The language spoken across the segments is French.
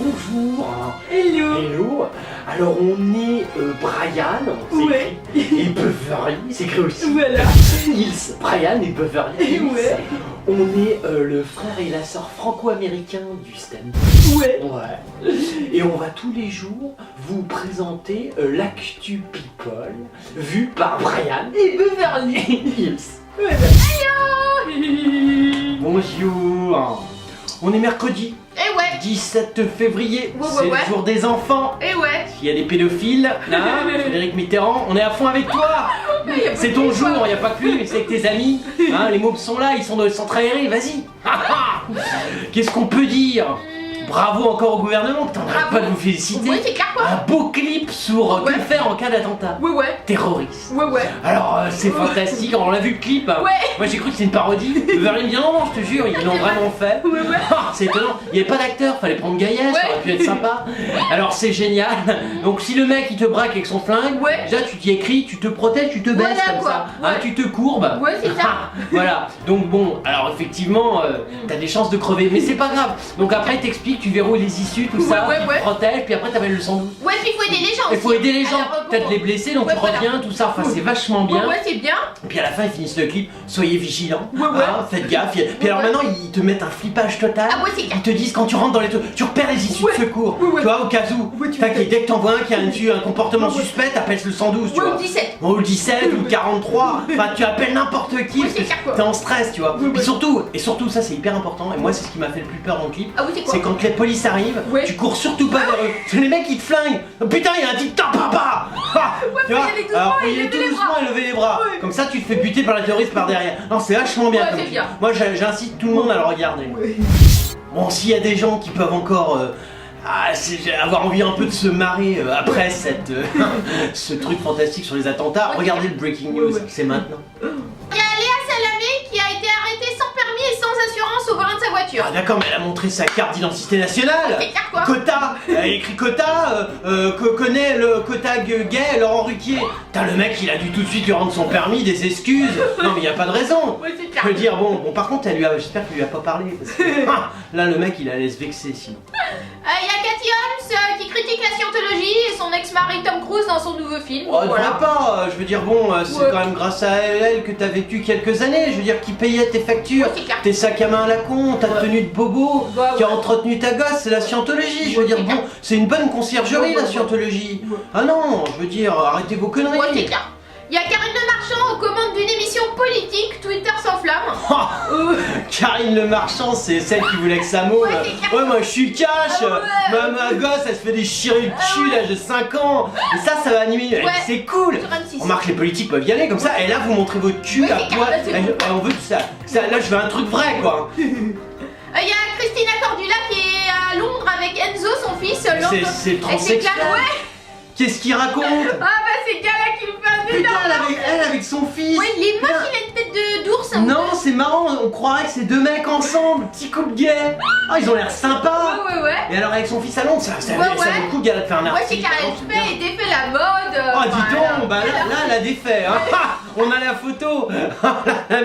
bonjour. Hello. Hello. Alors on est Brian, Ouais. et Beverly, c'est écrit aussi. Voilà. Hills. Brian et Beverly Hills. Ouais. On est le frère et la sœur franco-américains du stand. Ouais. Ouais. Et on va tous les jours vous présenter l'actu people vu par Brian Et Beverly. Hills. Voilà. Bonjour. On est mercredi Eh ouais, 17 février, Ouais, c'est ouais. le jour des enfants. eh ouais. Il y a des pédophiles, là, Frédéric Mitterrand, on est à fond avec toi. C'est ton jour, il n'y a pas que lui, c'est avec tes amis. Hein, les mômes sont là, ils sont dans le centre aéré, vas-y. Qu'est-ce qu'on peut dire? Bravo encore au gouvernement, putain, on n'arrête Bravo. pas de vous féliciter. Oui, c'est clair quoi. Un beau clip sur Ouais. que faire en cas d'attentat Ouais, ouais. terroriste. Ouais, ouais. Alors c'est fantastique, on l'a vu le clip. Hein. Ouais. Moi j'ai cru que c'était une parodie. Beverly me dit non, je te jure, ils l'ont vraiment fait. Ouais, ouais. C'est étonnant, il n'y avait pas d'acteur, fallait prendre Gaïa, ça aurait pu être sympa. Alors c'est génial. Donc si le mec il te braque avec son flingue, Ouais. déjà tu t'y écris, tu te protèges, tu te baisses Voilà, comme quoi. ça. Ouais. Hein, tu te courbes. Ouais, c'est ça. Voilà. Donc bon, alors effectivement, t'as des chances de crever, mais c'est pas grave. Donc après il t'explique, tu verrouilles les issues, tout ça, Ouais, tu ouais. te protèges, puis après t'appelles le 112. Ouais, puis il faut aider les gens Il aussi. faut aider les gens, Alors, bon, peut-être les blessés, donc Ouais, tu voilà. reviens, tout ça, enfin c'est vachement bien. Ouais, ouais, c'est bien. Et puis à la fin ils finissent le clip, soyez vigilants, Ouais, ouais. hein, faites gaffe. Puis alors ouais. maintenant ils te mettent un flippage total. Ah ouais, c'est clair. Ils te disent quand tu rentres dans les trucs, tu repères les issues Ouais. de secours. Ouais, ouais. Tu vois, au cas où. Ouais, tu T'inquiète, dès que t'en vois un qui a un comportement Ouais, ouais. suspect, t'appelles le 112, tu Ouais, vois. ou 17. Ou le 17 ou le 43. Enfin, tu appelles n'importe qui Ouais, parce c'est que clair, quoi. t'es en stress, tu vois. Ouais, Puis ouais. surtout, ça c'est hyper important. Et moi, c'est ce qui m'a fait le plus peur dans le clip. Ah oui, c'est quoi? C'est quand les polices arrivent, Ouais. tu cours surtout pas vers eux. C'est les mecs qui te flinguent. Oh, putain, il y a un dictateur, papa. Tu vois, faut y aller doucement alors, faut et y aller lever tout les doucement bras. et lever les bras. Ouais. Comme ça, tu te fais buter par la terroriste par derrière. Non, c'est vachement bien Ouais, comme c'est clip. bien. Moi, j'incite tout le monde à le regarder. Ouais. Bon, s'il y a des gens qui peuvent encore avoir envie un peu de se marrer après ce truc fantastique sur les attentats, Ouais, regardez le breaking news, ouais. c'est maintenant. Il y a Léa Salamé qui a été arrêtée sans permis et sans assurance au volant de sa voiture. Ah d'accord, mais elle a montré sa carte d'identité nationale. C'est clair quoi. Quota, elle a écrit quota, connaît le quota gay, Laurent Ruquier. Putain, le mec, il a dû tout de suite lui rendre son permis, des excuses. Non, mais il y a pas de raison. Ouais, c'est Je clair. veux dire, bon, par contre, j'espère qu'il lui a pas parlé. Parce que, là, le mec, il allait se vexer sinon. Il y a Cathy Holmes qui critique la scientologie et son ex-mari Tom Cruise dans son nouveau film. Oh, Voilà. pas, je veux dire, bon, c'est Ouais. quand même grâce à elle que t'as vécu quelques années. Je veux dire, qui payait tes factures, Ouais, c'est clair. tes sacs à main à la con, ta Ouais. tenue de bobo, Ouais, qui a ouais. entretenu ta gosse, c'est la scientologie. Je veux Ouais, dire, c'est bon, clair. c'est une bonne conciergerie, Ouais, la ouais, scientologie. ouais. Ah non, je veux dire, arrêtez vos conneries. Ouais, c'est clair. Il y a Karine Le Marchand aux commandes d'une émission politique, Twitter s'enflamme. Karine Le Marchand, c'est celle qui voulait que ça moule. Ouais, c'est clair. Ouais, moi je suis cash. Ah ouais. Ma gosse, elle se fait déchirer le Ah cul ouais. à l'âge de 5 ans. Et ça va animer. Ouais. C'est cool. Sur M6. Remarque, les politiques peuvent y aller comme ça. Et là, vous montrez votre cul Ouais, à c'est poil. clair, là, c'est bon. On veut tout ça. Là, je veux un truc vrai, quoi. Il y a Christina Cordula qui est à Londres avec Enzo, son fils. C'est le Elle s'éclate, transsexuel. ouais. Qu'est-ce qu'il raconte? Ah bah c'est le gars-là qui nous fait un Putain, énorme. elle avec son fils. Ouais, il est moche, Putain. il a une tête d'ours. Non, c'est marrant, on croirait que c'est deux mecs ensemble, petit couple gay. Ah, ils ont l'air sympas. Ouais. Et alors avec son fils à Londres, ça Ouais, vaut le coup de faire un Ouais, c'est article. car Ah, elle c'est bien. fait et défait la mode. Oh dis voilà. donc, bah là elle a défait hein. On a la photo. la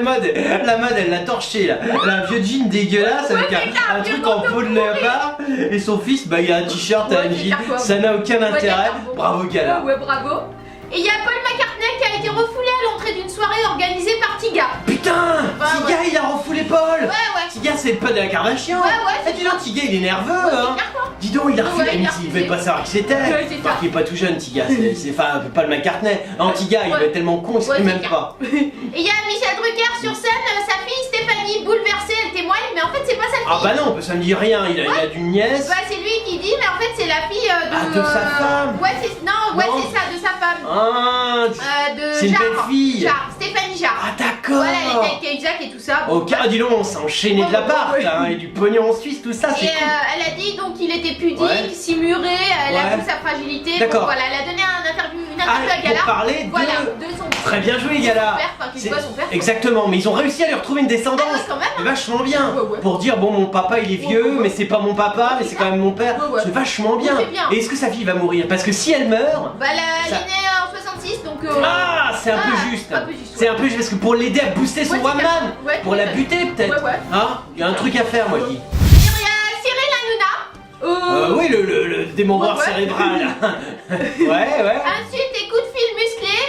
mode elle l'a torché là. La vieux jean dégueulasse avec c'est clair, un vieux truc en manteau peau de pourri. léopard. Et son fils, bah il a un t-shirt, Ouais, un c'est jean, clair, quoi. ça n'a aucun Ouais, intérêt. d'accord, bon. Bravo Gala. Ouais, bravo. Et il y a Paul McCartney qui a été refoulé à l'entrée d'une soirée organisée par Tiga. Putain, Bah, Tiga il a refoulé Paul. Ouais. Tiga c'est le pote de la Kardashian. Ouais, Eh, dis donc Tiga il est nerveux Ouais, c'est hein. clair, quoi. Dis donc il a refusé, Ouais, il a il devait refusé. pas savoir qui c'était. Ouais, c'est Enfin, ça. qu'il est pas tout jeune Tiga, c'est pas le McCartney. Non Tiga il Ouais. est tellement con, il sait Ouais, même c'est pas. Et il y a Michel Drucker sur scène, sa fille Stéphanie, bouleversée, elle témoigne, mais en fait c'est pas sa fille. Ah bah non, ça me dit rien, il a d'une nièce. Bah c'est lui qui dit, mais en fait c'est la fille de... Ah, de sa femme. Ouais, c'est ça, de sa femme. Ah, De c'est une Jarre. belle fille. Jarre, Stéphanie Jarre. Ah d'accord. Voilà, elle était avec Cahuzac et tout ça. Ok, ah, dis donc, on s'est enchaîné de l'appart Ouais. hein, et du pognon en Suisse, tout ça, c'est Et cool. elle a dit donc qu'il était pudique, Ouais. simuré, elle a Ouais. vu sa fragilité. D'accord. Donc voilà, elle a donné une interview Ah, à Gala. pour parler de... Voilà, de son Très bien joué, Gala. père, enfin qu'il C'est- voit son père. Exactement, mais ils ont réussi à lui retrouver une descendance. Ah ouais, quand même. C'est vachement bien. Ouais, ouais. Pour dire, bon, mon papa il est vieux, Ouais, ouais. mais c'est pas mon papa, mais c'est quand même mon père. Ouais, ouais. C'est vachement bien. Ouais, c'est bien. Et est-ce que sa fille va mourir? Parce que si elle meurt... Bah elle Ça- est née en 66, donc... Ah, c'est un peu Ah, juste. un peu juste, C'est ouais. un peu juste parce que pour l'aider à booster son Ouais, c'est one clair. man, Ouais, pour la ouais. buter peut-être. Ouais, ouais. Hein? Il y a un truc à faire, moi je dis. Il y a Cyril Hanouna. Oui, Oui, le démembreur cérébral. Ouais. Ensuite, des coups de fil musclés.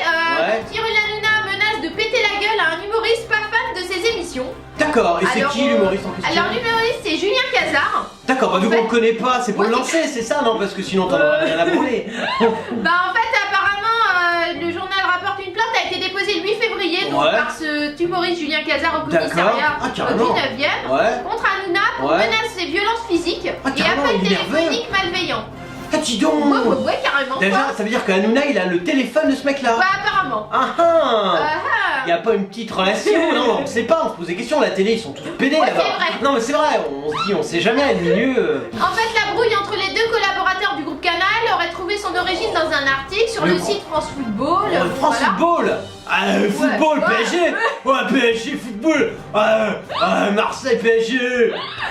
Cyril Hanouna menace de péter la gueule à un humoriste pas fan de ses émissions. D'accord, et c'est Alors, qui l'humoriste en question? Alors, l'humoriste, c'est Julien Cazard. D'accord, bah vu En qu'on fait- le connaît pas, c'est pour le lancer, c'est ça, non? Parce que sinon t'en auras rien à brûler. Bah, en fait, apparemment, le journal rapporte une plainte a été déposée le 8 février donc, par ce humoriste Julien Cazard au commissariat Ah, du carrément. 9e contre Hanouna pour menaces et violences physiques Ah, et carrément, appels il est nerveux. téléphoniques malveillants. Ah, dis donc! Ouais, carrément. Déjà, Quoi. ça veut dire que Hanouna, il a le téléphone de ce mec-là. Bah, apparemment. Il y a pas une petite relation, non, on sait pas, on se pose des questions, la télé, ils sont tous pédés Ouais, là-bas. c'est vrai. Non mais c'est vrai, on se dit, on sait jamais, le milieu... En fait, la brouille entre les deux collaborateurs du groupe Canal aurait trouvé son origine dans un article sur le site France Football. France Football. Football, Ouais. PSG. Ouais, PSG, football. Marseille, PSG.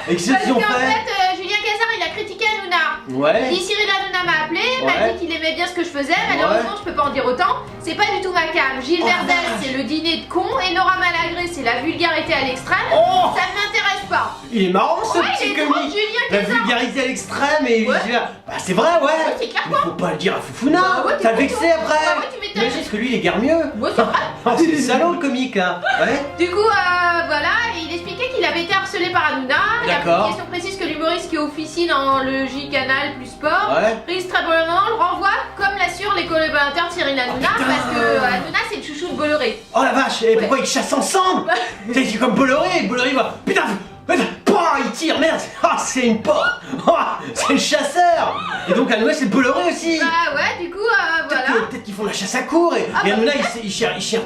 Et qu'est-ce Parce qu'ils ont qu'en fait? fait, Julien Cazard, il a critiqué Hanouna. Ouais. Il dit Cyril Hanouna m'a appelé, m'a Ouais. dit qu'il aimait bien ce que je faisais, malheureusement je peux pas en dire autant. C'est pas du tout ma cam. Gilles Oh, Verdez, vache. c'est le dîner de con, et Nora Malagré, c'est la vulgarité à l'extrême. Oh, Ça ne m'intéresse pas. il est marrant ce Ouais, petit il est drôle, comique. Julien La Cazard. vulgarité à l'extrême et Ouais. bah c'est vrai, ouais. c'est clair, Mais faut pas le dire à Foufouna, Bah ouais, t'es ça le con, vexé toi. après. Bah ouais, tu m'étonnes. Mais juste que lui il est guère mieux. Ouais, c'est vrai. Oh, c'est salaud le comique là. Ouais. Du coup, voilà, et il expliquait qu'il avait été harcelé par Hanouna. Il a D'accord. une question précise que l'humoriste qui officie dans le J Canal plus sport Ouais. risque très probablement le renvoi, comme l'assurent les collaborateurs de Cyril Hanouna, Oh, putain. parce que Hanouna c'est le chouchou de Bolloré. Oh la vache, et pourquoi ils chassent ensemble? C'est comme Bolloré, Bolloré va. Putain, il tire, merde! Ah, c'est une porte! Ah, c'est le chasseur! Et donc Hanouna c'est Bolloré aussi! Bah ouais, du coup, voilà. Peut-être qu'ils font la chasse à court et, Ah, et bah, Hanouna il cherche de chien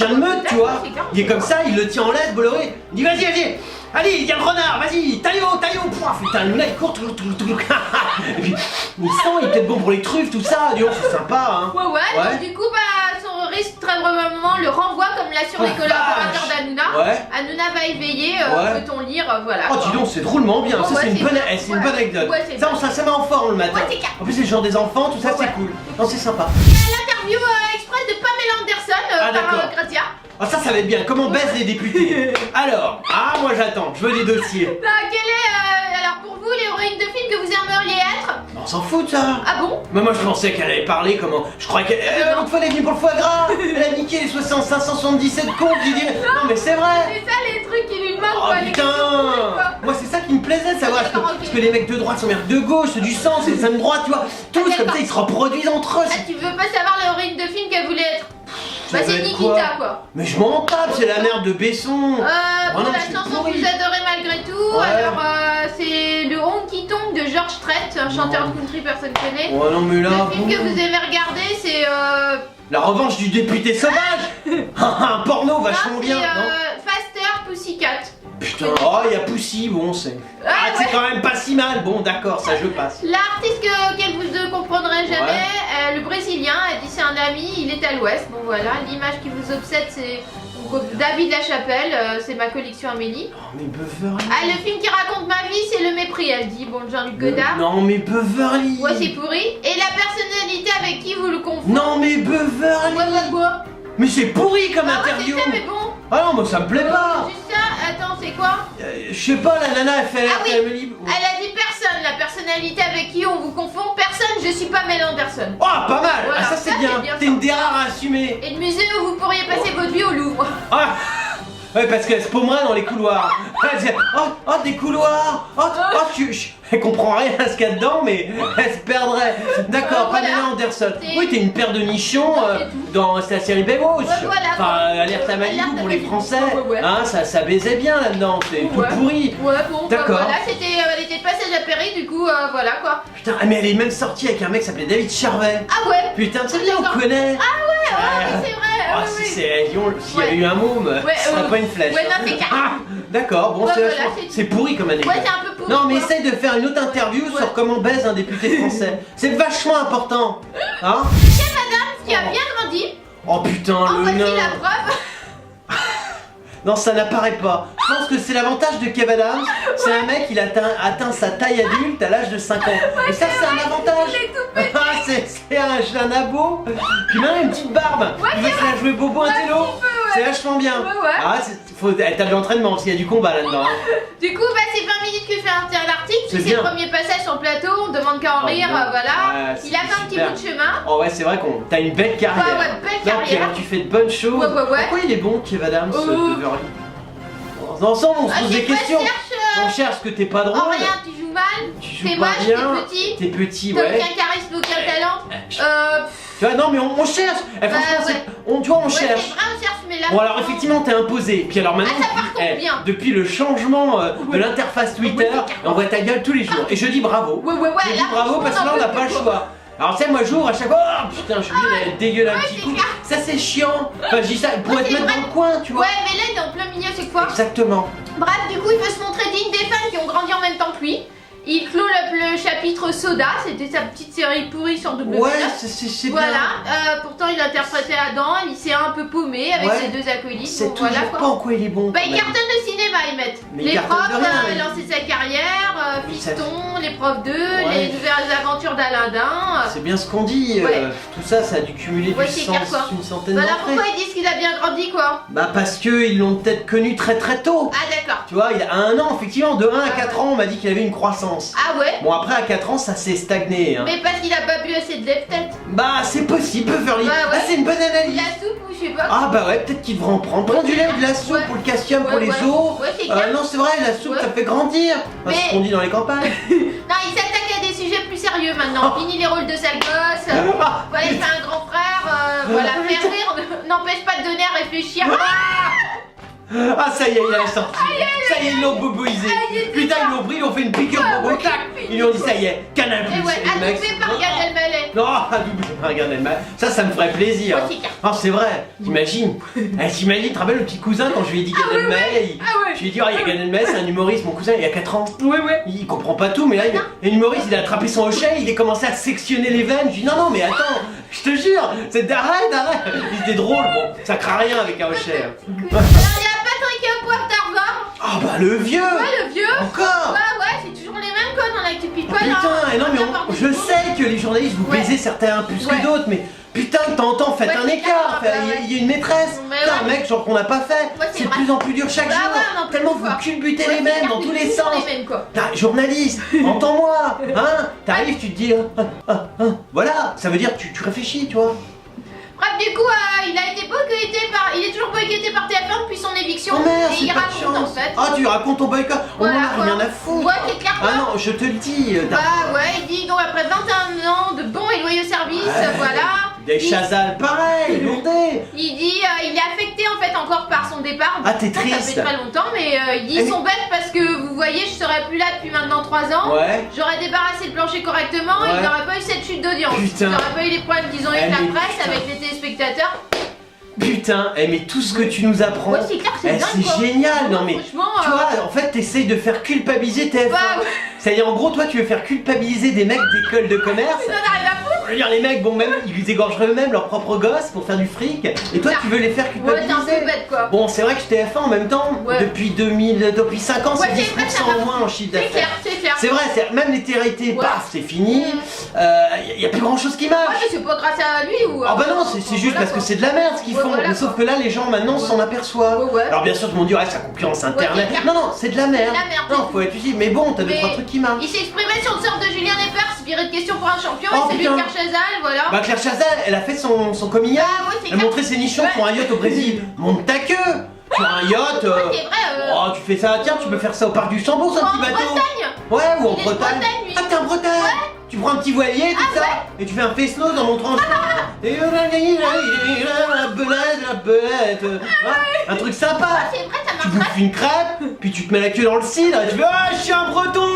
de meute, tu vois! C'est clair. Il est comme ça, il le tient en laisse, Bolloré! Il dit vas-y! Allez, il y a le renard, vas-y, taillot, pouah, putain, Hanouna il court, et puis il sent, il est peut-être bon pour les truffes, tout ça, dis donc, c'est sympa, hein. Ouais, Ouais. donc du coup, bah, son risque très probablement le renvoi, comme l'assurent Oh, les collaborateurs vache. d'Hanouna. Ouais. Hanouna va y veiller, Ouais. peut-on lire, voilà. Oh quoi. dis donc, c'est drôlement bien, Ouais, ça c'est une c'est bonne, bien. c'est une bonne anecdote. Ouais, c'est Ça, bien. ça met en forme le matin. Ouais, c'est clair. En plus c'est le genre des enfants, tout ça Ouais. c'est cool. Non, c'est sympa. L'interview express de Pamela Anderson Ah, par d'accord. Gratia. Ah ça va être bien, comment baissent les députés? Alors, moi j'attends, je veux des dossiers. Quelle est, alors pour vous, l'héroïne de film que vous aimeriez être? On s'en fout de ça. Ah bon? Mais moi je pensais qu'elle allait parler comment. Je croyais qu'elle. L'autre fois elle est venue pour le foie gras. Elle a niqué les 577 comptes qui disaient. Non mais c'est vrai. C'est ça les trucs qui lui demandent Oh quoi, les putain. questions pourries, quoi. Moi c'est ça qui me plaisait de savoir. D'accord, ok. Parce que les mecs de droite sont mecs de gauche, ceux du centre, c'est les hommes de droite, tu vois. Tous comme d'accord. ça ils se reproduisent entre eux. Ah, tu veux pas savoir l'héroïne de film qu'elle voulait être? Ça Bah doit c'est être Nikita quoi. Mais je m'en tape, c'est la mère de Besson. Bon, non, la c'est chanson pourri. que vous adorez malgré tout, Ouais. alors c'est le Honky Tonk de George Strait, un chanteur de country personne connaît. Oh non mais là. Le film que vous aimez regarder, c'est La revanche du député sauvage. Un porno vachement bien, non? Faster Pussycat. Putain, oh, il y a Poussy, bon, c'est. Ah, c'est ouais. quand même pas si mal, bon, d'accord, ça je passe. L'artiste qu'elle vous ne comprendrez jamais, le brésilien, elle dit c'est un ami, il est à l'ouest. Bon voilà, l'image qui vous obsède c'est David Lachapelle, c'est ma collection Amélie. Oh, mais Beverly. Ah, le film qui raconte ma vie, c'est Le Mépris, elle dit. Bon, Jean-Luc Godard. Non, mais Beverly. Ouais, c'est pourri. Et la personnalité avec qui vous le confondez? Non, mais Beverly. Quoi? Mais c'est pourri comme Ah ouais, interview. c'est ça, mais bon. Ah non, moi ça me plaît pas. Juste ça, attends, c'est quoi? Je sais pas, la nana elle fait. Ah oui. elle me dit- Elle a dit personne, la personnalité avec qui on vous confond. Personne, je suis pas Mel Anderson. Oh, pas mal. Voilà, Ah, ça ça, c'est bien. c'est bien, T'es ça. une des rares à assumer. Et le musée où vous pourriez passer votre vie au Louvre. Ah. Ouais, parce qu'elle se paumerait dans les couloirs. Elle disait, oh, des couloirs. Elle comprend rien à ce qu'il y a dedans, mais elle se perdrait. D'accord, Voilà. Pamela Anderson. C'est- Oui, t'es une paire de nichons C'est tout. dans la série Baywatch. Ouais, voilà. Enfin, Alerte à Malibu Alerte à pour les Malibu. Français. Ouais. Hein, ça baisait bien là-dedans, c'est tout Ouais. pourri. Ouais, bon, bah, D'accord. voilà, elle était de passage à Paris, du coup, voilà quoi. Putain, mais elle est même sortie avec un mec qui s'appelait David Charvet. Ah ouais? Putain, c'est bien, on D'accord. connaît. Ouais, mais c'est vrai. Ah, ouais, si ouais. c'est Lyon, s'il y avait Ouais. eu un môme, Ouais, ce serait pas une flèche. ouais, non, c'est clair. Ah, d'accord, bon, Ouais, c'est voilà, vachement- c'est- c'est pourri comme anecdote. Ouais, c'est un peu pourri. Non, mais quoi. essaye de faire une autre interview Ouais. sur comment baise un député français. C'est vachement important. Hein? Qui a bien grandi. Oh putain, En le voici nain. la preuve. Non, ça n'apparaît pas. Je pense que c'est l'avantage de Kev Adams. C'est un mec, il a atteint sa taille adulte à l'âge de 5 ans. Et ça, c'est un avantage. Il est tout petit. Ah, c'est un abo. Puis même une petite barbe. Il veut se la jouer bobo intello. petit peu, ouais. C'est vachement bien. Ouais, ouais. Ah, t'as de l'entraînement parce qu'il y a du combat là-dedans. Hein. Du coup, bah, c'est 20 minutes que je fais un l'article. C'est C'est bien. le premier passage sur le plateau. On demande demande qu'à en rire, bien. voilà. Ouais, Il a fait un petit super. bout de chemin. Oh ouais, c'est vrai qu'on t'as une belle carrière. Ouais, belle Non, puis carrière. alors, tu fais de bonnes choses. Ouais. Pourquoi il est bon, Kev Adams, Beverly? Ensemble, on se pose des J'ai pas questions. cherche. On cherche que t'es pas drôle. En rien, tu joues mal. Tu joues T'es pas moche, bien. t'es petit. T'es petit, T'as ouais. aucun charisme, aucun talent. Tu vois, non, mais on cherche. Eh, franchement, ouais. tu vois, on Ouais, cherche. c'est vrai, on cherche, mais là. Bon alors effectivement t'es imposé, puis alors maintenant Ah, ça, par contre, bien. depuis le changement de l'interface Twitter, on voit ta gueule tous les jours. Et je dis bravo. Ouais, Je dis là, bravo parce que là on n'a pas le choix. Alors tu sais moi j'ouvre à chaque fois, oh putain je suis obligé d'aller dégueuler un Ouais, petit c'est coup. clair. Ça c'est chiant. Enfin je dis ça pour Ouais, te c'est mettre vrai. dans le coin tu vois. Ouais, mais là, il est en plein milieu, c'est quoi? Exactement. Bref, du coup, il veut se montrer digne des fans qui ont grandi en même temps que lui. Il clôt le chapitre Soda, c'était sa petite série pourrie sur W9. Ouais c'est bien. Voilà, pourtant il interprétait Adam, il s'est un peu paumé avec Ouais. ses deux acolytes. C'est Bon, toujours voilà, pas quoi. en quoi il est bon. Bah, quand il même. cartonne le cinéma, ils mettent. Mais il Les cartonne profs, de rien, il il- a lancé sa carrière, Mais ça- Fiston, les profs 2, Ouais. les nouvelles aventures d'Aladin. C'est bien ce qu'on dit. Ouais. Tout ça ça a dû cumuler Ouais, du c'est sens, clair, quoi. une centaine Voilà d'entrées. pourquoi ils disent qu'il a bien grandi, quoi. Bah parce que ils l'ont peut-être connu très très tôt. Ah, d'accord. Tu vois, il a 1 an, effectivement, de 1 à 4 ans, on m'a dit qu'il avait une croissance. Ah, ouais. Bon, après, à 4 ans, ça s'est stagné. Hein. Mais parce qu'il a pas bu assez de lait, peut-être. Bah, c'est possible, Beverly. Ouais, ouais. Ah, c'est une bonne De analyse. la soupe ou je sais pas. Ah, bah ouais, peut-être qu'il devrait en prendre. Prends du lait ou de la soupe Ouais. pour le calcium, pour Ouais, les ouais. os. Ouais, c'est clair. Non, c'est vrai, la soupe, Ouais. ça fait grandir. Mais- C'est ce qu'on dit dans les campagnes. Non, il s'attaque à des sujets plus sérieux maintenant. Fini les rôles de sale gosse. Voilà, il fait un grand frère. Voilà, faire rire n'empêche pas de donner à réfléchir. Ah, ça y est, il a sorti. Ça y est, ils l'ont boboisé. Putain, ils l'ont pris, ils l'ont fait une piqûre bobo. ouais, Tac. Ils lui ont dit, ça y est, canal Et ouais, adoubé par Gad Elmaleh. Non, doublé par Gad Elmaleh. Ça me ferait plaisir. Ouais, c'est clair. Ah, c'est vrai. T'imagines t'imagines, tu te rappelles le petit cousin quand je lui ai dit Gad Elmaleh ouais. Je lui ai dit, il y a Gad Elmaleh, c'est un humoriste. Mon cousin, il a 4 ans. Ouais. Il comprend pas tout, mais là, un humoriste, il a attrapé son hochet, il a commencé à sectionner les veines. Je lui ai dit, non, mais attends, je te jure, arrête. Il était drôle, bon, ça craint rien avec un hochet. Alors, il y a Patrick Poivre d'Arvor. Ah, bah le vieux. Ouais, le vieux. Encore. Ouais, c'est toujours les mêmes codes dans l'actu people. Ah, putain, et non mais je sais que les journalistes vous Ouais. baisez certains plus Ouais. que d'autres, mais putain de temps en temps faites Ouais, un c'est écart, clair, il y a- ouais. il y a une maîtresse, Mais putain, un ouais. mec genre qu'on n'a pas fait, Ouais, c'est c'est de vrai. plus en plus dur chaque Bah jour, ouais, on en peut tellement plus, vous quoi. culbutez Ouais, les mêmes c'est dans clair, tous les toujours sens. les mêmes, quoi. Journaliste, entends-moi, hein, t'arrives, tu te dis, voilà, ça veut dire tu réfléchis, tu vois. Bref, du coup, il a été boycotté par. Il est toujours boycotté par TF1 depuis son éviction. Oh merde, et c'est il pas de raconte en chance. fait. Ah, tu racontes ton boycott, on en Voilà, a rien quoi. à foutre. Ouais, c'est clair, quoi. Ah non, je te le dis, Bah ouais, il dit donc après 21 ans de bons et loyaux services, Ouais. voilà. Des Chazal, pareil, lourdé. Il dit, il est affecté en fait encore par son départ. Ah, t'es Ça triste. fait très longtemps, mais il dit Eh, ils sont bêtes parce que vous voyez, je serais plus là depuis maintenant 3 ans. Ouais. J'aurais débarrassé le plancher correctement, Ouais. il n'aurait pas eu cette chute d'audience. Putain. Il n'aurait pas eu les problèmes qu'ils ont eu Eh, avec la mais presse, putain. avec les téléspectateurs. Putain, mais tout ce que tu nous apprends, Ouais, c'est clair, c'est dingue, quoi. c'est génial, non mais Franchement, tu vois, en fait t'essayes de faire culpabiliser TF1. Bah, ouais. C'est-à-dire en gros toi tu veux faire culpabiliser des mecs d'école de commerce. Ça n'arrive à foutre. Je veux dire les mecs, bon même ils égorgeraient eux-mêmes leurs propres gosses pour faire du fric. Et toi tu veux les faire Ouais, t'es un culpabiliser. peu bête quoi. Bon c'est vrai que TF1 en même temps, Ouais. depuis 5 ans Ouais, c'est c'est vrai, 10% ça va. en moins en chiffre C'est d'affaires. clair, c'est clair. C'est vrai, même les télé-réalités, Ouais. paf, c'est fini. Y a plus grand chose qui Ouais, marche. mais c'est pas grâce à lui ou. Ah bah non, c'est juste parce que c'est de la merde ce qu'ils Ouais, font. voilà, Mais sauf quoi. que là, les gens maintenant s'en aperçoivent. Ouais, ouais. Alors bien sûr, tout le monde dit, ouais, c'est la concurrence internet. c'est clair. Non, non, c'est de la merde. C'est de la merde, Non, c'est faut être utile. Mais bon, t'as deux, Mais trois trucs qui marchent. Il s'exprimait sur le sort de Julien Lepers, viré de question pour un champion, Oh, et celui putain. de Kerchazal, voilà. Bah Claire Chazal, elle a fait son coming out. Ah ouais, c'est Elle clair. montrait ses nichons Ouais. sur un yacht au Brésil. Monte ta queue sur un yacht. Ouais, c'est vrai. Oh, tu fais ça, tiens, tu peux faire ça au parc du Luxembourg, Ou un en petit bateau. Bretagne. Ouais, ou en Il est de Bretagne. Bretagne, lui. Ah, t'es en Bretagne. Tu prends un petit voilier, tout Ah, ça, et tu fais un face nose en montrant. Et la belette. Un truc sympa. Ah, c'est vrai, ça Tu marcherait. bouffes une crêpe, puis tu te mets la queue dans le cidre, et tu fais ah, je suis un breton,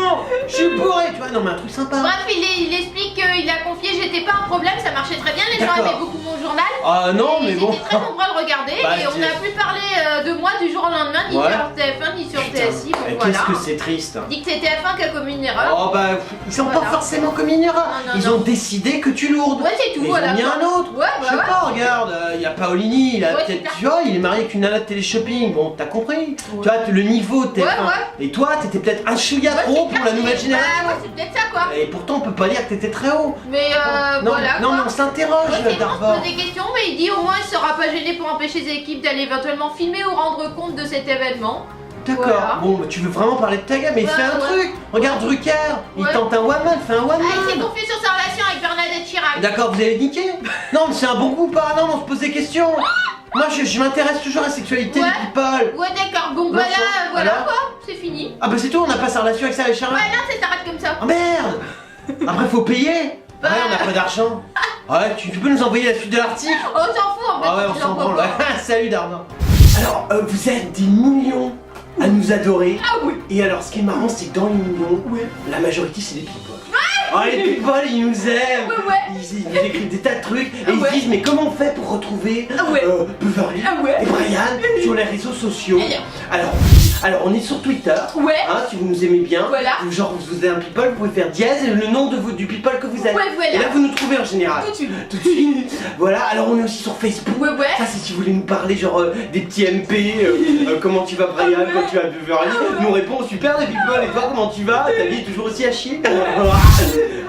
je suis bourré, tu vois, non mais un truc sympa. Bref, il explique qu'il a confié J'étais pas un problème, ça marchait très bien, les gens D'accord. aimaient beaucoup mon journal. Ah non, Et mais ils bon. étaient très nombreux à le regarder Bah, et on c'est- n'a plus parlé de moi du jour au lendemain, ni Ouais. sur TF1 ni sur Putain, TSI. Bon, mais voilà. qu'est-ce que c'est triste. Il dit que c'est TF1 qui a commis une erreur. Oh bah, ils sont Voilà. pas forcément comme une erreur. Non, non, Ils non. ont décidé que tu lourdes. Ouais, c'est tout, Mais voilà. ils ont mis un autre. Ouais, Je sais ouais. pas, regarde, il y a Paolini, il a Ouais, c'est peut-être, clair. tu vois, il est marié avec une nana de télé-shopping, bon, t'as compris. Tu vois, le niveau de TF1. Ouais, Et toi, t'étais peut-être un chouïa Ouais, trop c'est pour clair, la nouvelle c'est- génération. Bah ouais, c'est peut-être ça quoi. Et pourtant, on peut pas dire que t'étais très haut. Mais non, voilà non, quoi. mais on s'interroge, Ouais, c'est bon, on se Darvor. pose des questions, mais il dit au moins il sera pas gêné pour empêcher ses équipes d'aller éventuellement filmer ou rendre compte de cet événement. D'accord. Voilà. Bon, bah, tu veux vraiment parler de ta gueule, mais Ouais, fais un ouais. truc. Regarde Drucker, il Ouais. tente un one man, fais un one Ah, il s'est man. confié sur sa relation avec Bernadette Chirac. D'accord, vous avez niqué. Non, mais c'est un bon coup ou pas? Non, mais on se pose des questions. Moi, je m'intéresse toujours à la sexualité Ouais. des people. Ouais, d'accord. Bon, Non, voilà, ça, voilà alors quoi. C'est fini. Ah bah c'est tout, on n'a pas sa relation avec ça, avec Charles. Ouais, non, ça s'arrête comme ça. Oh merde. Après, faut payer. Bah. Ouais, on n'a pas d'argent. Ouais, tu peux nous envoyer la suite de l'article? On s'en fout en fait. Ah ouais, on tu s'en l'envoies branle. pas. Ouais. Salut Dardan. Alors, vous êtes des millions à nous adorer. Ah oui. Et alors, ce qui est marrant, c'est que dans les millions, la majorité, c'est des people. Oh, les people, ils nous aiment. Ouais. Ils nous écrivent des tas de trucs et ils Ouais. se disent, mais comment on fait pour retrouver Ouais. Beverly Ouais. et Brian sur les réseaux sociaux? Alors, on est sur Twitter. Ouais. Hein, si vous nous aimez bien, Voilà. genre vous êtes un people, vous pouvez faire dièse et le nom du people que vous êtes. Ouais, voilà. Et là, vous nous trouvez en général. Tout de suite. Tout de suite. Voilà, alors on est aussi sur Facebook. Ouais, ouais. Ça, c'est si vous voulez nous parler, genre des petits MP, comment tu vas Brian, Ah ouais. quand tu vas Beverly, nous répond super les people, et toi comment tu vas? Ta vie est toujours aussi à chier.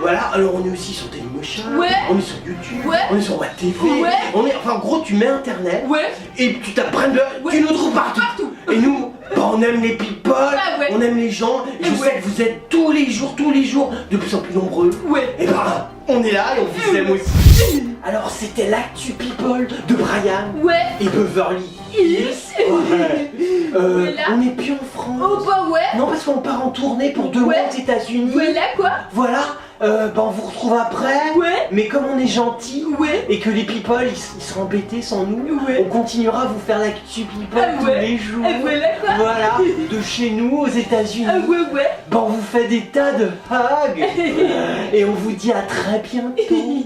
Voilà, alors on est aussi sur Dailymotion, Ouais. on est sur YouTube, Ouais. on est sur WebTV, Ouais. on est, enfin en gros tu mets internet, Ouais. et tu tapes Brenda, Ouais. tu nous trouves partout. Partout. Et nous, bah, on aime les people, Ah ouais. on aime les gens, et je Ouais. sais que vous êtes tous les jours, de plus en plus nombreux. Ouais. Et bah, on est là et on vous aime aussi. Alors, c'était l'actu people de Brian Ouais. et Beverly. Yes. Ouais. Voilà. On n'est plus en France. Oh bah ouais. Non, parce qu'on part en tournée pour 2 mois Ouais. aux États-Unis. Voilà quoi. Voilà. Bah, on vous retrouve après. Ouais. Mais comme on est gentils Ouais. et que les people ils seront embêtés sans nous, Ouais. on continuera à vous faire l'actu people Ah tous ouais. les jours. Ah voilà quoi. Voilà, de chez nous aux États-Unis. Ah ouais ouais. Bah, on vous fait des tas de hugs et on vous dit à très bientôt.